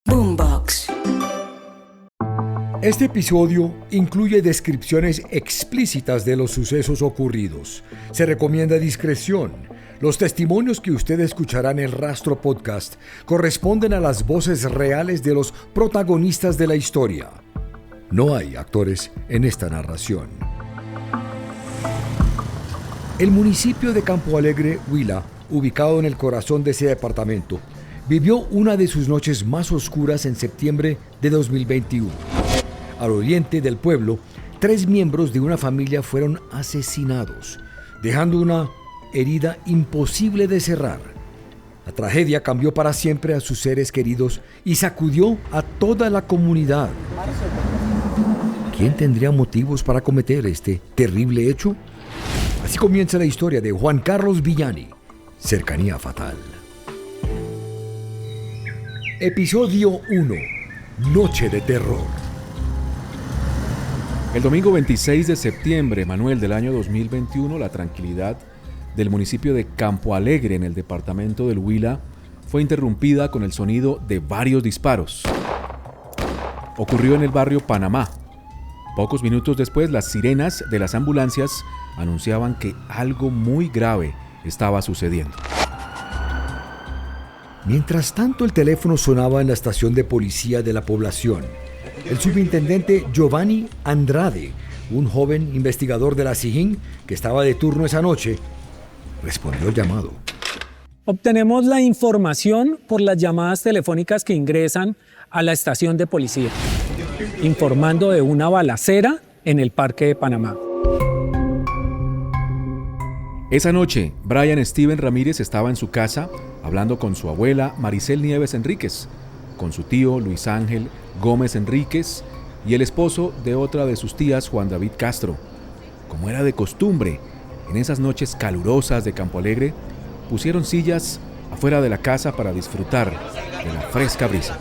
Boombox. Este episodio incluye descripciones explícitas de los sucesos ocurridos. Se recomienda discreción. Los testimonios que usted escuchará en el Rastro Podcast corresponden a las voces reales de los protagonistas de la historia. No hay actores en esta narración. El municipio de Campo Alegre, Huila, ubicado en el corazón de ese departamento, vivió una de sus noches más oscuras en septiembre de 2021. Al oriente del pueblo, 3 miembros de una familia fueron asesinados, dejando una herida imposible de cerrar. La tragedia cambió para siempre a sus seres queridos y sacudió a toda la comunidad. ¿Quién tendría motivos para cometer este terrible hecho? Así comienza la historia de Juan Carlos Villani, Cercanía Fatal. Episodio 1. Noche de terror. El domingo 26 de septiembre, Manuel, del año 2021, la tranquilidad del municipio de Campo Alegre, en el departamento del Huila, fue interrumpida con el sonido de varios disparos. Ocurrió en el barrio Panamá. Pocos minutos después, las sirenas de las ambulancias anunciaban que algo muy grave estaba sucediendo. Mientras tanto, el teléfono sonaba en la estación de policía de la población. El subintendente Giovanni Andrade, un joven investigador de la SIJIN que estaba de turno esa noche, respondió el llamado. Obtenemos la información por las llamadas telefónicas que ingresan a la estación de policía, informando de una balacera en el Parque de Panamá. Esa noche, Brian Steven Ramírez estaba en su casa hablando con su abuela Maricel Nieves Enríquez, con su tío Luis Ángel Gómez Enríquez y el esposo de otra de sus tías, Juan David Castro. Como era de costumbre, en esas noches calurosas de Campo Alegre, pusieron sillas afuera de la casa para disfrutar de la fresca brisa.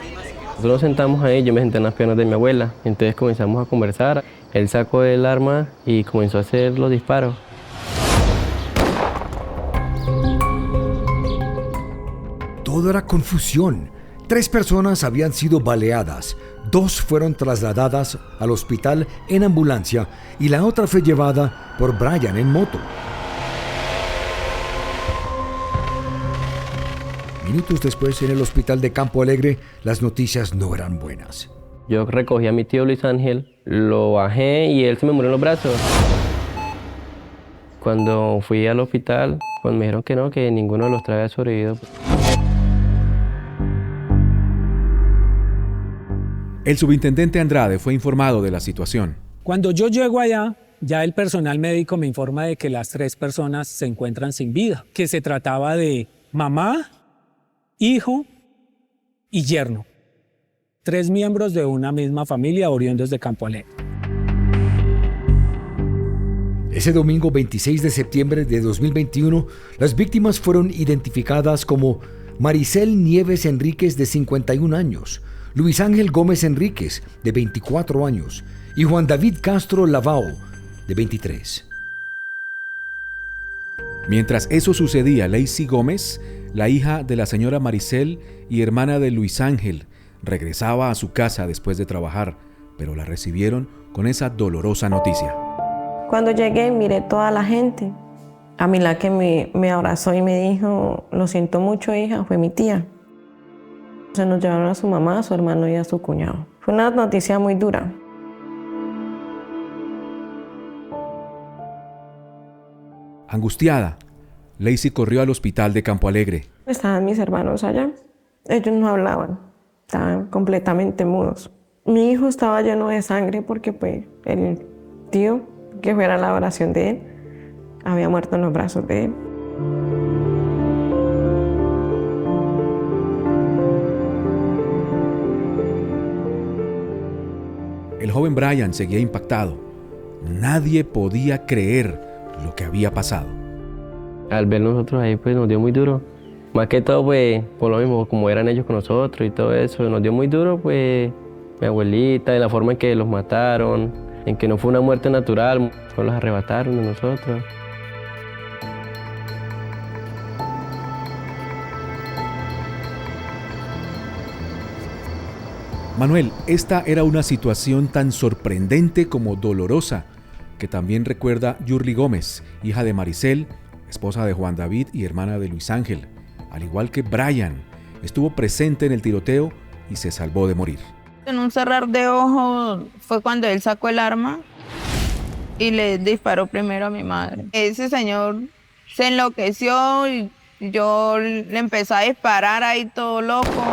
Nosotros nos sentamos ahí, yo me senté en las piernas de mi abuela, entonces comenzamos a conversar. Él sacó el arma y comenzó a hacer los disparos. Todo era confusión. 3 personas habían sido baleadas, 2 fueron trasladadas al hospital en ambulancia y la otra fue llevada por Brian en moto. Minutos después, en el hospital de Campo Alegre, las noticias no eran buenas. Yo recogí a mi tío Luis Ángel, lo bajé y él se me murió en los brazos. Cuando fui al hospital, pues me dijeron que no, que ninguno de los 3 había sobrevivido. El subintendente Andrade fue informado de la situación. Cuando yo llego allá, ya el personal médico me informa de que las 3 personas se encuentran sin vida, que se trataba de mamá, hijo y yerno. 3 miembros de una misma familia oriundos de Campo Alegre. Ese domingo 26 de septiembre de 2021, las víctimas fueron identificadas como Maricel Nieves Enríquez, de 51 años, Luis Ángel Gómez Enríquez, de 24 años, y Juan David Castro Lavao, de 23. Mientras eso sucedía, Lacey Gómez, la hija de la señora Maricel y hermana de Luis Ángel, regresaba a su casa después de trabajar, pero la recibieron con esa dolorosa noticia. Cuando llegué, miré toda la gente. A mí la que me abrazó y me dijo, lo siento mucho, hija, fue mi tía. Se nos llevaron a su mamá, a su hermano y a su cuñado. Fue una noticia muy dura. Angustiada, Lacey corrió al hospital de Campo Alegre. Estaban mis hermanos allá. Ellos no hablaban, estaban completamente mudos. Mi hijo estaba lleno de sangre porque pues, el tío, que fuera la oración de él, había muerto en los brazos de él. El joven Brian seguía impactado. Nadie podía creer lo que había pasado. Al ver nosotros ahí, pues nos dio muy duro. Más que todo, pues, por lo mismo, como eran ellos con nosotros y todo eso, nos dio muy duro, pues, mi abuelita, de la forma en que los mataron, en que no fue una muerte natural, los arrebataron de nosotros. Manuel, esta era una situación tan sorprendente como dolorosa, que también recuerda Yurli Gómez, hija de Maricel, esposa de Juan David y hermana de Luis Ángel. Al igual que Brian, estuvo presente en el tiroteo y se salvó de morir. En un cerrar de ojos fue cuando él sacó el arma y le disparó primero a mi madre. Ese señor se enloqueció y yo le empecé a disparar ahí todo loco.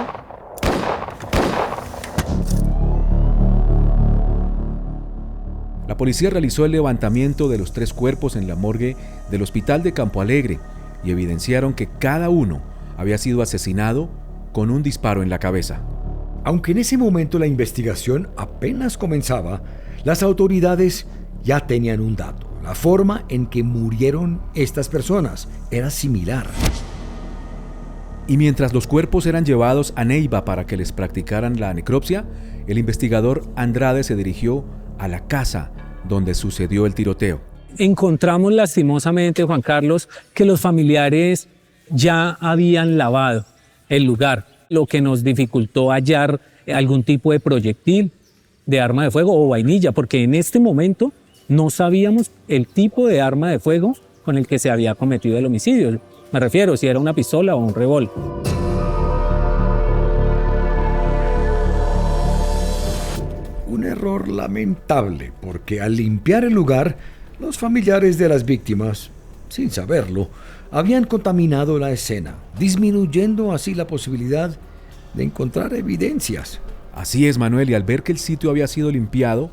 La policía realizó el levantamiento de los 3 cuerpos en la morgue del hospital de Campo Alegre y evidenciaron que cada uno había sido asesinado con un disparo en la cabeza. Aunque en ese momento la investigación apenas comenzaba, las autoridades ya tenían un dato. La forma en que murieron estas personas era similar. Y mientras los cuerpos eran llevados a Neiva para que les practicaran la necropsia, el investigador Andrade se dirigió a la casa donde sucedió el tiroteo. Encontramos lastimosamente, Juan Carlos, que los familiares ya habían lavado el lugar, lo que nos dificultó hallar algún tipo de proyectil, de arma de fuego o vainilla, porque en este momento no sabíamos el tipo de arma de fuego con el que se había cometido el homicidio. Me refiero si era una pistola o un revólver. Un error lamentable, porque al limpiar el lugar, los familiares de las víctimas, sin saberlo, habían contaminado la escena, disminuyendo así la posibilidad de encontrar evidencias. Así es, Manuel, y al ver que el sitio había sido limpiado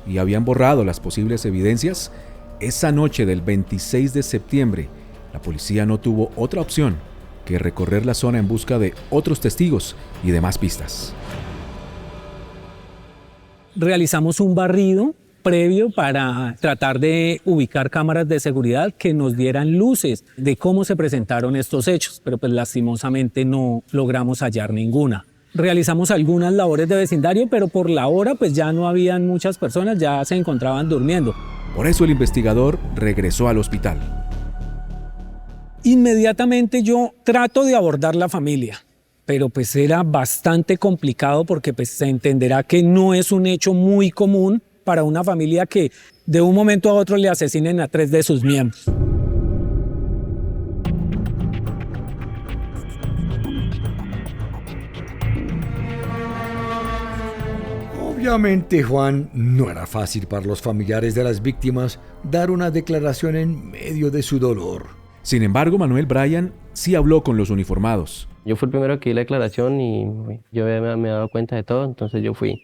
y habían borrado las posibles evidencias, esa noche del 26 de septiembre, la policía no tuvo otra opción que recorrer la zona en busca de otros testigos y de más pistas. Realizamos un barrido previo para tratar de ubicar cámaras de seguridad que nos dieran luces de cómo se presentaron estos hechos, pero pues lastimosamente no logramos hallar ninguna. Realizamos algunas labores de vecindario, pero por la hora pues ya no habían muchas personas, ya se encontraban durmiendo. Por eso el investigador regresó al hospital. Inmediatamente yo trato de abordar la familia, pero pues era bastante complicado porque pues se entenderá que no es un hecho muy común para una familia que de un momento a otro le asesinen a 3 de sus miembros. Obviamente, Juan, no era fácil para los familiares de las víctimas dar una declaración en medio de su dolor. Sin embargo, Manuel, Brian sí habló con los uniformados. Yo fui el primero que di la declaración y yo me he dado cuenta de todo, entonces yo fui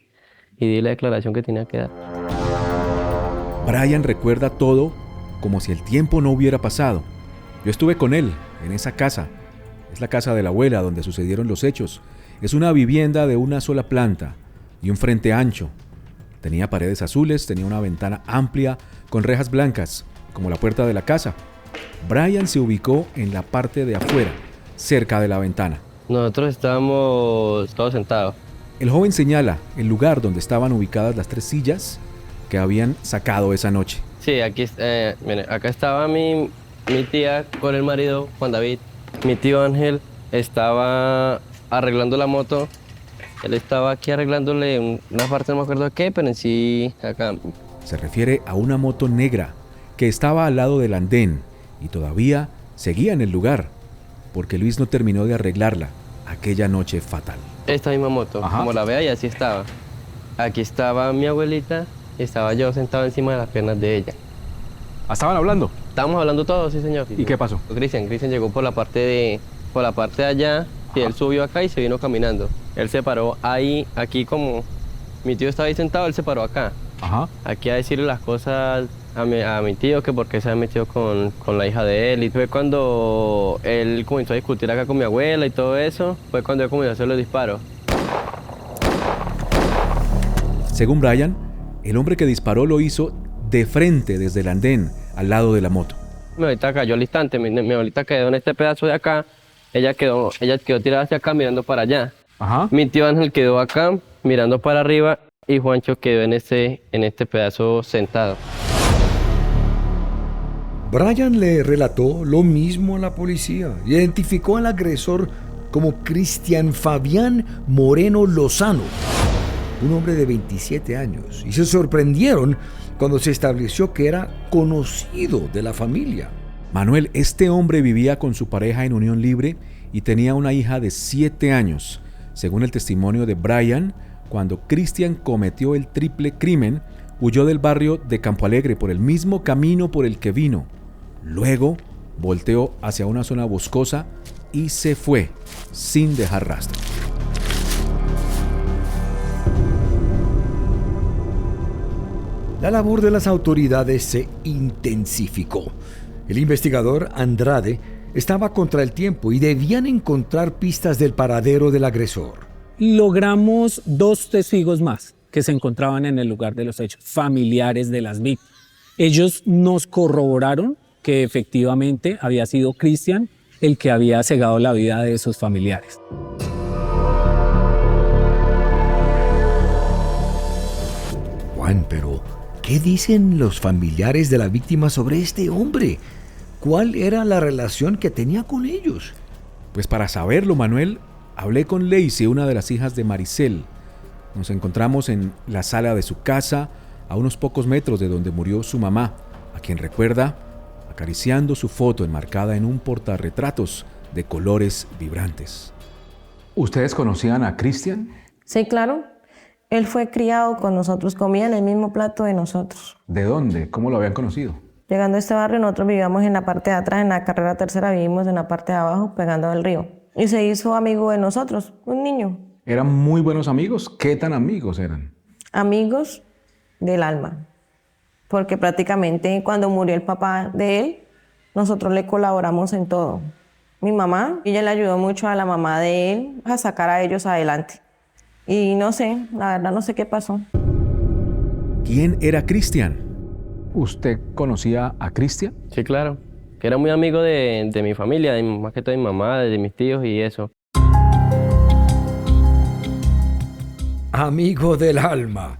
y di la declaración que tenía que dar. Brian recuerda todo como si el tiempo no hubiera pasado. Yo estuve con él en esa casa. Es la casa de la abuela donde sucedieron los hechos. Es una vivienda de una sola planta y un frente ancho. Tenía paredes azules, tenía una ventana amplia con rejas blancas, como la puerta de la casa. Brian se ubicó en la parte de afuera, cerca de la ventana. Nosotros estábamos todos sentados. El joven señala el lugar donde estaban ubicadas las 3 sillas que habían sacado esa noche. Sí, mire, acá estaba mi tía con el marido, Juan David. Mi tío Ángel estaba arreglando la moto. Él estaba aquí arreglándole una parte, no me acuerdo de qué, pero en sí acá. Se refiere a una moto negra que estaba al lado del andén y todavía seguía en el lugar, porque Luis no terminó de arreglarla aquella noche fatal. Esta misma moto, Ajá. Como la ve ahí, así estaba. Aquí estaba mi abuelita y estaba yo sentado encima de las piernas de ella. ¿Estaban hablando? Estábamos hablando todos, sí señor. ¿Y qué pasó? Cristian llegó por la parte de allá y él subió acá y se vino caminando. Él se paró ahí, aquí como mi tío estaba ahí sentado, él se paró acá. Ajá. Aquí a decirle las cosas a mi tío, que por qué se había metido con la hija de él. Y fue cuando él comenzó a discutir acá con mi abuela y todo eso, fue cuando él comenzó a hacer los disparos. Según Brian, el hombre que disparó lo hizo de frente desde el andén, al lado de la moto. Mi abuelita cayó al instante, mi abuelita quedó en este pedazo de acá, ella quedó tirada hacia acá mirando para allá. Ajá. Mi tío Ángel quedó acá mirando para arriba y Juancho quedó en este pedazo sentado. Brian le relató lo mismo a la policía. Identificó al agresor como Cristian Fabián Moreno Lozano. un hombre de 27 años, y se sorprendieron cuando se estableció que era conocido de la familia. Manuel, este hombre vivía con su pareja en unión libre y tenía una hija de 7 años. Según el testimonio de Brian, cuando Cristian cometió el triple crimen, huyó del barrio de Campo Alegre por el mismo camino por el que vino. Luego, volteó hacia una zona boscosa y se fue, sin dejar rastro. La labor de las autoridades se intensificó. El investigador Andrade estaba contra el tiempo y debían encontrar pistas del paradero del agresor. Logramos 2 testigos más que se encontraban en el lugar de los hechos, familiares de las víctimas. Ellos nos corroboraron que efectivamente había sido Cristian el que había cegado la vida de sus familiares. Juan, pero ¿qué dicen los familiares de la víctima sobre este hombre? ¿Cuál era la relación que tenía con ellos? Pues para saberlo, Manuel, hablé con Lacey, una de las hijas de Maricel. Nos encontramos en la sala de su casa, a unos pocos metros de donde murió su mamá, a quien recuerda acariciando su foto enmarcada en un portarretratos de colores vibrantes. ¿Ustedes conocían a Cristian? Sí, claro. Él fue criado con nosotros, comía en el mismo plato de nosotros. ¿De dónde? ¿Cómo lo habían conocido? Llegando a este barrio, nosotros vivíamos en la parte de atrás, en la carrera tercera, vivimos en la parte de abajo, pegando al río. Y se hizo amigo de nosotros, un niño. ¿Eran muy buenos amigos? ¿Qué tan amigos eran? Amigos del alma. Porque prácticamente cuando murió el papá de él, nosotros le colaboramos en todo. Mi mamá, ella le ayudó mucho a la mamá de él a sacar a ellos adelante. Y no sé, la verdad no sé qué pasó. ¿Quién era Cristian? ¿Usted conocía a Cristian? Sí, claro. Que era muy amigo de mi familia, más que todo de mi mamá, de mis tíos y eso. Amigo del alma.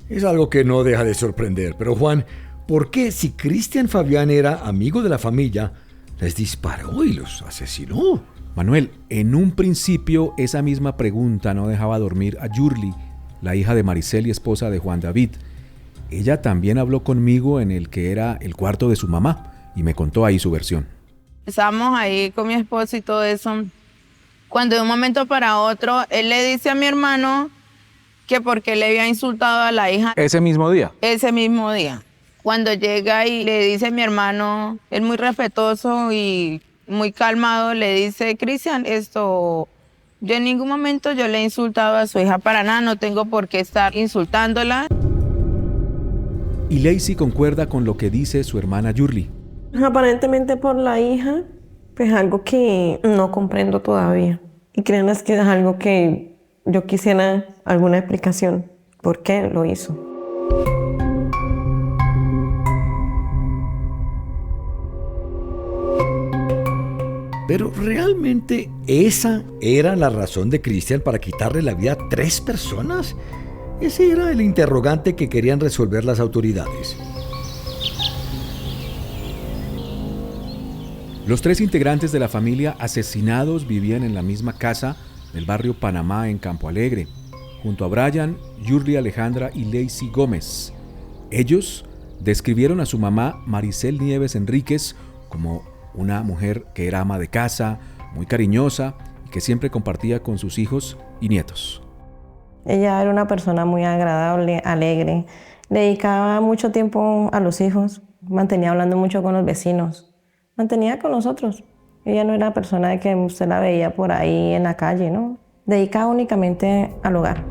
Es algo que no deja de sorprender. Pero Juan, ¿por qué si Cristian Fabián era amigo de la familia, les disparó y los asesinó? Manuel, en un principio esa misma pregunta no dejaba dormir a Yurli, la hija de Maricel y esposa de Juan David. Ella también habló conmigo en el que era el cuarto de su mamá y me contó ahí su versión. Estábamos ahí con mi esposo y todo eso. Cuando de un momento para otro, él le dice a mi hermano que porque le había insultado a la hija. ¿Ese mismo día? Ese mismo día. Cuando llega y le dice a mi hermano, él muy respetuoso y muy calmado, le dice, Cristian, yo en ningún momento yo le he insultado a su hija para nada, no tengo por qué estar insultándola. Y Lacey concuerda con lo que dice su hermana Yurli. Aparentemente por la hija, pues algo que no comprendo todavía. Y créanme que es algo que yo quisiera alguna explicación. ¿Por qué lo hizo? Pero ¿realmente esa era la razón de Cristian para quitarle la vida a 3 personas? Ese era el interrogante que querían resolver las autoridades. Los 3 integrantes de la familia asesinados vivían en la misma casa del barrio Panamá en Campo Alegre, junto a Brian, Yurli Alejandra y Lacey Gómez. Ellos describieron a su mamá Maricel Nieves Enríquez como una mujer que era ama de casa, muy cariñosa y que siempre compartía con sus hijos y nietos. Ella era una persona muy agradable, alegre, le dedicaba mucho tiempo a los hijos, mantenía hablando mucho con los vecinos, mantenía con nosotros. Ella no era persona de que usted la veía por ahí en la calle, ¿no? Dedicaba únicamente al hogar.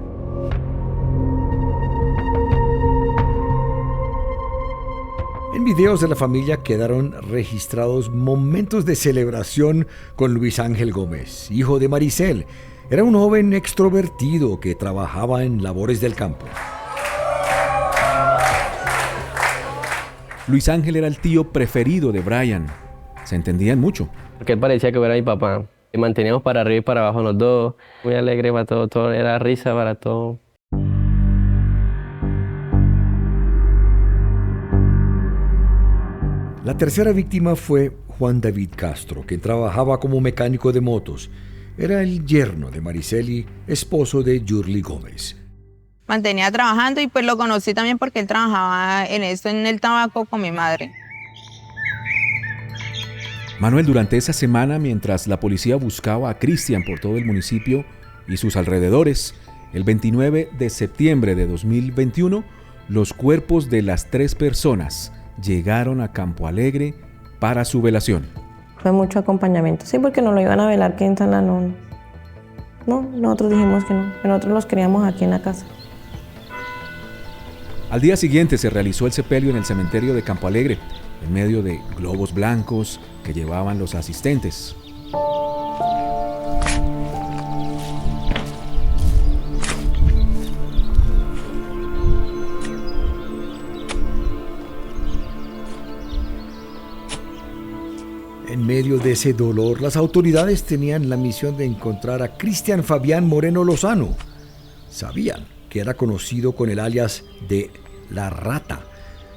En videos de la familia quedaron registrados momentos de celebración con Luis Ángel Gómez, hijo de Maricel. Era un joven extrovertido que trabajaba en labores del campo. Luis Ángel era el tío preferido de Brian. Se entendían mucho. Porque él parecía que era mi papá. Y manteníamos para arriba y para abajo los dos. Muy alegre para todo, todo era risa para todo. La tercera víctima fue Juan David Castro, quien trabajaba como mecánico de motos. Era el yerno de Maricel y esposo de Yurli Gómez. mantenía trabajando y pues lo conocí también porque él trabajaba en esto, en el tabaco con mi madre. Manuel, durante esa semana, mientras la policía buscaba a Cristian por todo el municipio y sus alrededores, el 29 de septiembre de 2021, los cuerpos de las 3 personas llegaron a Campo Alegre para su velación. Fue mucho acompañamiento, sí, porque nos lo iban a velar aquí en Tala, no, nosotros dijimos que no, que nosotros los queríamos aquí en la casa. Al día siguiente se realizó el sepelio en el cementerio de Campo Alegre, en medio de globos blancos que llevaban los asistentes. En medio de ese dolor, las autoridades tenían la misión de encontrar a Cristian Fabián Moreno Lozano. Sabían que era conocido con el alias de La Rata,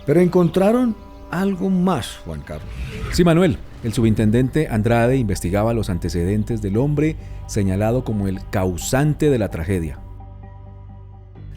pero encontraron algo más, Juan Carlos. Sí, Manuel, el subintendente Andrade investigaba los antecedentes del hombre señalado como el causante de la tragedia.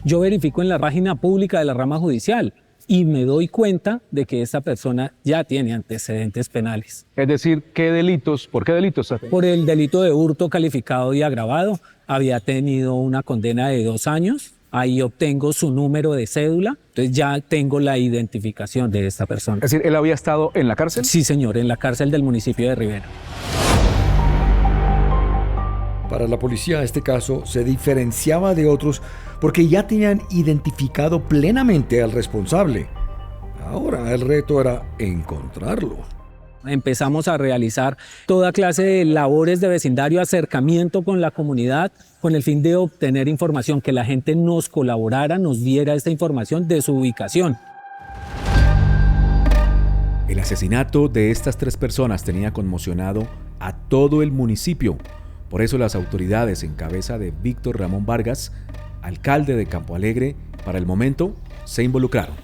Yo verifico en la página pública de la rama judicial y me doy cuenta de que esta persona ya tiene antecedentes penales. Es decir, ¿qué delitos? ¿Por qué delitos? Por el delito de hurto calificado y agravado, había tenido una condena de 2 años. Ahí obtengo su número de cédula, entonces ya tengo la identificación de esta persona. Es decir, ¿él había estado en la cárcel? Sí, señor, en la cárcel del municipio de Rivera. Para la policía, este caso se diferenciaba de otros porque ya tenían identificado plenamente al responsable. Ahora el reto era encontrarlo. Empezamos a realizar toda clase de labores de vecindario, acercamiento con la comunidad, con el fin de obtener información, que la gente nos colaborara, nos diera esta información de su ubicación. El asesinato de estas 3 personas tenía conmocionado a todo el municipio. Por eso las autoridades, en cabeza de Víctor Ramón Vargas, alcalde de Campo Alegre, para el momento se involucraron.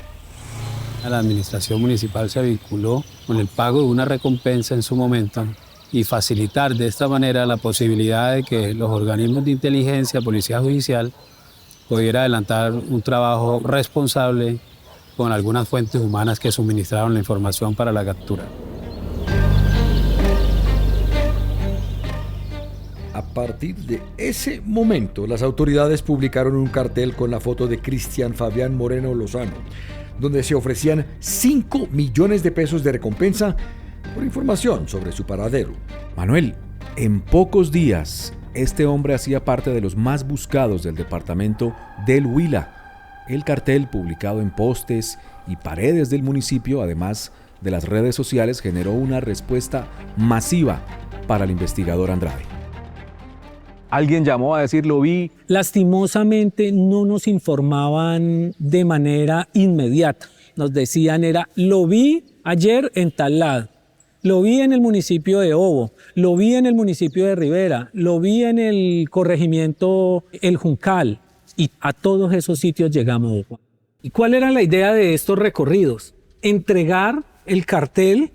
La administración municipal se vinculó con el pago de una recompensa en su momento y facilitar de esta manera la posibilidad de que los organismos de inteligencia, policía judicial, pudiera adelantar un trabajo responsable con algunas fuentes humanas que suministraron la información para la captura. A partir de ese momento, las autoridades publicaron un cartel con la foto de Cristian Fabián Moreno Lozano, donde se ofrecían 5 millones de pesos de recompensa por información sobre su paradero. Manuel, en pocos días, este hombre hacía parte de los más buscados del departamento del Huila. El cartel, publicado en postes y paredes del municipio, además de las redes sociales, generó una respuesta masiva para el investigador Andrade. ¿Alguien llamó a decir lo vi? Lastimosamente no nos informaban de manera inmediata. Nos decían lo vi ayer en tal lado, lo vi en el municipio de Obo, lo vi en el municipio de Rivera, lo vi en el corregimiento El Juncal, y a todos esos sitios llegamos. ¿Y cuál era la idea de estos recorridos? Entregar el cartel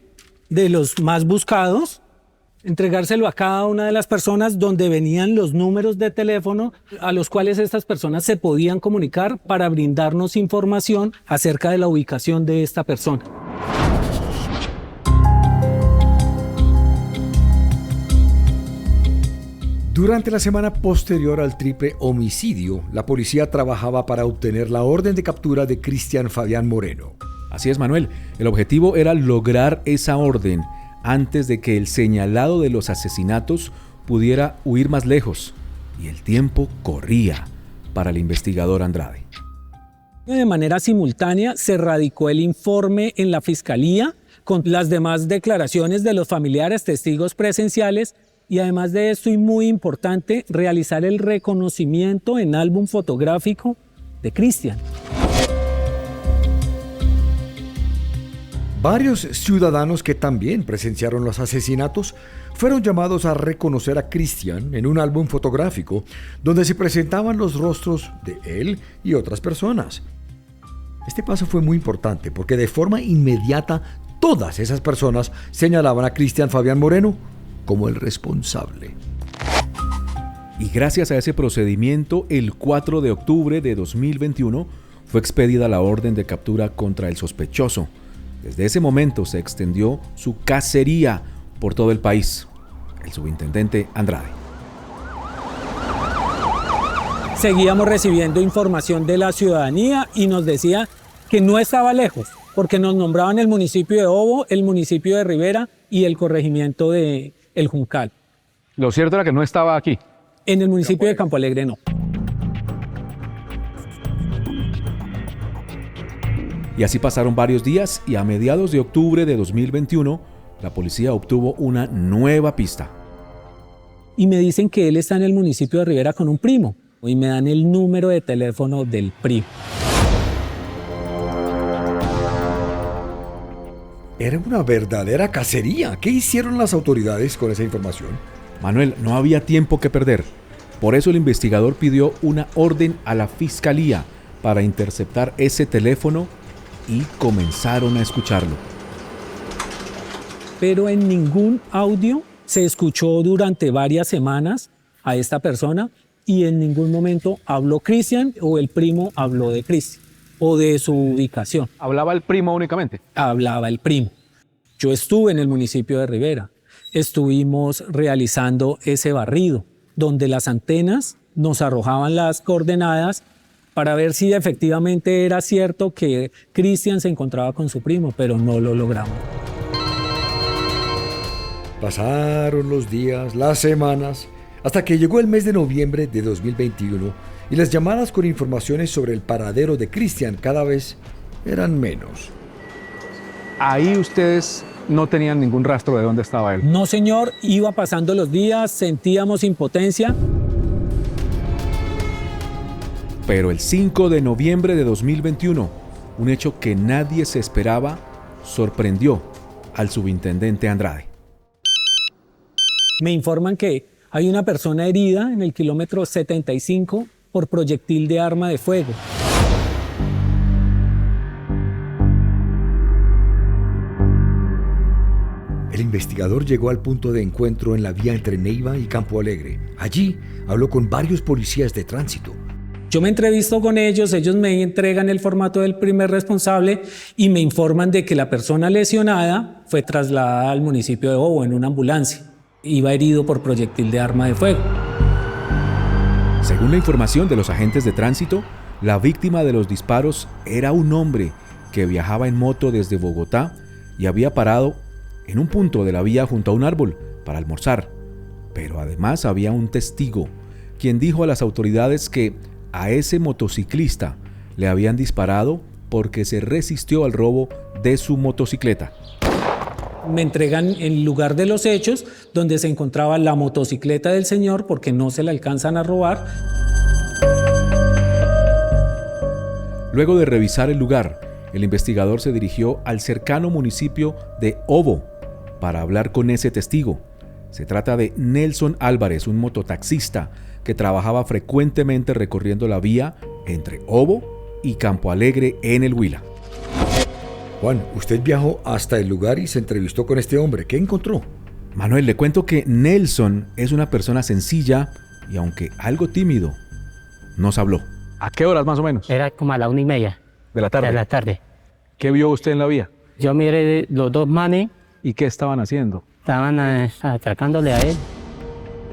de los más buscados, entregárselo a cada una de las personas, donde venían los números de teléfono a los cuales estas personas se podían comunicar para brindarnos información acerca de la ubicación de esta persona. Durante la semana posterior al triple homicidio, la policía trabajaba para obtener la orden de captura de Cristian Fabián Moreno. Así es, Manuel. El objetivo era lograr esa orden antes de que el señalado de los asesinatos pudiera huir más lejos. Y el tiempo corría para el investigador Andrade. De manera simultánea se radicó el informe en la Fiscalía con las demás declaraciones de los familiares, testigos presenciales, y además de esto, y muy importante, realizar el reconocimiento en álbum fotográfico de Cristian. Varios ciudadanos que también presenciaron los asesinatos fueron llamados a reconocer a Cristian en un álbum fotográfico donde se presentaban los rostros de él y otras personas. Este paso fue muy importante porque de forma inmediata todas esas personas señalaban a Cristian Fabián Moreno como el responsable. Y gracias a ese procedimiento, el 4 de octubre de 2021 fue expedida la orden de captura contra el sospechoso. Desde ese momento se extendió su cacería por todo el país. El subintendente Andrade. Seguíamos recibiendo información de la ciudadanía y nos decía que no estaba lejos, porque nos nombraban el municipio de Obo, el municipio de Rivera y el corregimiento de El Juncal. Lo cierto era que no estaba aquí. En el municipio de Campo Alegre no. Y así pasaron varios días y a mediados de octubre de 2021, la policía obtuvo una nueva pista. Y me dicen que él está en el municipio de Rivera con un primo. Y me dan el número de teléfono del primo. Era una verdadera cacería. ¿Qué hicieron las autoridades con esa información? Manuel, no había tiempo que perder. Por eso el investigador pidió una orden a la fiscalía para interceptar ese teléfono y comenzaron a escucharlo. Pero en ningún audio se escuchó durante varias semanas a esta persona y en ningún momento habló Cristian o el primo habló de Cristian o de su ubicación. ¿Hablaba el primo únicamente? Hablaba el primo. Yo estuve en el municipio de Rivera. Estuvimos realizando ese barrido donde las antenas nos arrojaban las coordenadas para ver si efectivamente era cierto que Cristian se encontraba con su primo, pero no lo logramos. Pasaron los días, las semanas, hasta que llegó el mes de noviembre de 2021 y las llamadas con informaciones sobre el paradero de Cristian cada vez eran menos. Ahí ustedes no tenían ningún rastro de dónde estaba él. No, señor, iba pasando los días, sentíamos impotencia. Pero el 5 de noviembre de 2021, un hecho que nadie se esperaba, sorprendió al subintendente Andrade. Me informan que hay una persona herida en el kilómetro 75 por proyectil de arma de fuego. El investigador llegó al punto de encuentro en la vía entre Neiva y Campo Alegre. Allí habló con varios policías de tránsito. Yo me entrevisto con ellos me entregan el formato del primer responsable y me informan de que la persona lesionada fue trasladada al municipio de Obo en una ambulancia. Iba herido por proyectil de arma de fuego. Según la información de los agentes de tránsito, la víctima de los disparos era un hombre que viajaba en moto desde Bogotá y había parado en un punto de la vía junto a un árbol para almorzar. Pero además había un testigo, quien dijo a las autoridades que a ese motociclista le habían disparado porque se resistió al robo de su motocicleta. Me entregan el lugar de los hechos, donde se encontraba la motocicleta del señor, porque no se la alcanzan a robar. Luego de revisar el lugar, el investigador se dirigió al cercano municipio de Obo para hablar con ese testigo. Se trata de Nelson Álvarez, un mototaxista que trabajaba frecuentemente recorriendo la vía entre Obo y Campo Alegre en el Huila. Juan, usted viajó hasta el lugar y se entrevistó con este hombre. ¿Qué encontró? Manuel, le cuento que Nelson es una persona sencilla y aunque algo tímido, nos habló. ¿A qué horas más o menos? Era como a la 1:30 De la tarde. de la tarde. ¿Qué vio usted en la vía? Yo miré los dos manes, ¿Y qué estaban haciendo? estaban atracándole a él.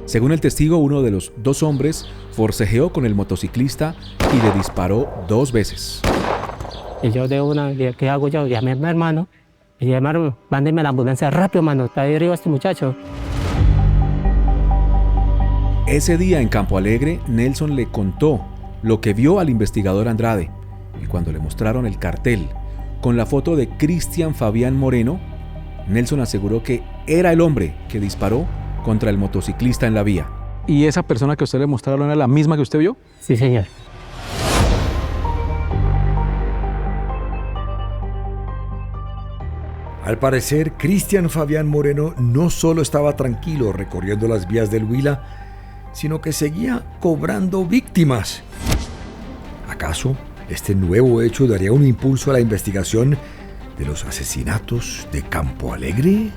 Según el testigo, uno de los dos hombres forcejeó con el motociclista y le disparó 2 veces. Y yo ¿qué hago yo? Llamé a mi hermano. Y dije, hermano, mándeme a la ambulancia rápido, mano. Está ahí arriba este muchacho. Ese día en Campo Alegre, Nelson le contó lo que vio al investigador Andrade. Y cuando le mostraron el cartel con la foto de Cristian Fabián Moreno, Nelson aseguró que era el hombre que disparó contra el motociclista en la vía. ¿Y esa persona que usted le mostraron era la misma que usted vio? Sí, señor. Al parecer, Cristian Fabián Moreno no solo estaba tranquilo recorriendo las vías del Huila, sino que seguía cobrando víctimas. ¿Acaso este nuevo hecho daría un impulso a la investigación de los asesinatos de Campo Alegre?